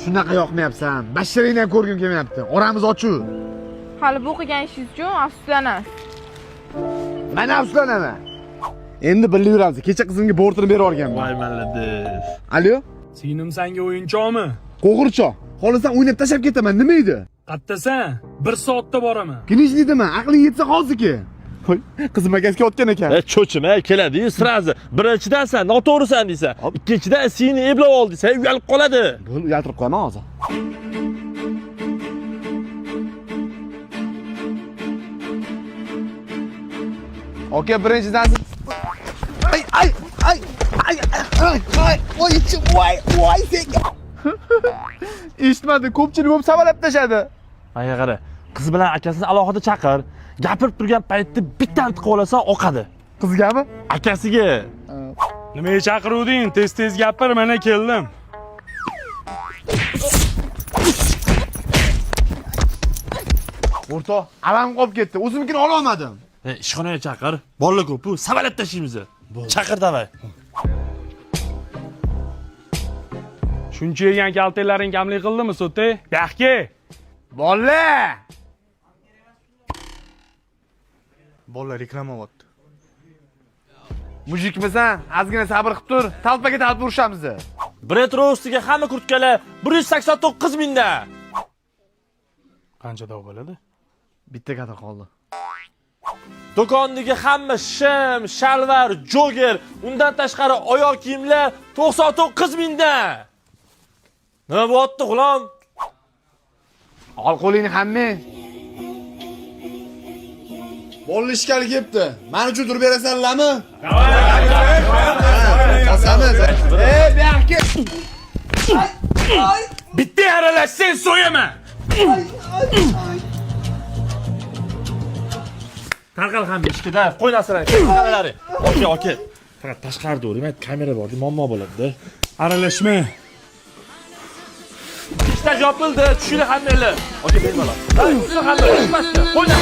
Shunaqa yoqmayapsan. Bashiringni ham ko'rgim kelmayapti. Oramiz ochuv. Hali bu qilgan ishingiz uchun afsuslanasiz. Men afsuslanaman. Endi birga yuramiz. Kecha qizimga bortini berib yuborganman. Voy malladis. Alo? Singlim senga o'yinchoqmi? Qo'g'irchoq. Xohlasan o'ynab tashlab ketaman, nima edi? Qattasan? 1 soatda boraman. Kinishliydimi? Aqling yetsa hozirki. Hoy, qizim akasiga o'tgan ekan. Cho'chima keladi-yu, sirazi. Birinchidan noto'g'risan deysan. Ikkinchidan seni eblab ol desa, uyalib qoladi. Bo'l, uyaltirib qo'yaman hozir. Oka, birinchidan ay, voy senga. Eshitmadi, ko'pchilik bo'lib savalab tashadi. Aya qara, qiz bilan akasini alohida chaqir. Gapirib turgan paytda bittani tiqib olasan, oqadi. Qizgami? Akasiga. Nimaga chaqiruvding? Tez gapir, mana keldim. O'rtoq, alam qolib ketdi. O'zimnikini ola olmadim. Ishxonaga chaqir. Bolalar ko'p-ku, savalab tashlaymiz. Chaqir davay. Shuncha yegan kaltalaring kamlik qildimi, So'te? Yaxki. Bolalar reklamayapti. Mujikmisan? Ozgina sabr qilib tur. Talpaga talp urishamiz. Bretro ustiga hamma kurtkalar 189 mingda. Qancha dov bo'ladi? Bitta kadr qoldi. Do'kondagi hamma shim, shalvar, joger, undan tashqari oyoq kiyimlar 99 mingda. Nima bo'pti, g'ulom? Ol qo'lingni hamma. Bolli ishkali kelibdi. Men uchun turib berasanlarmi? Qasamiz. Bu yoqqa. Bitta aralashsang so'yaman. Tarqal ham ishkida, qo'y narsalarni. Oka. Faqat tashqarida o'ring, kamera bor, muammo bo'ladi-da. Aralashma. Ishlar yopildi, tushinglar hammanglar. Oka, bemalol. Hamma, qo'yinglar.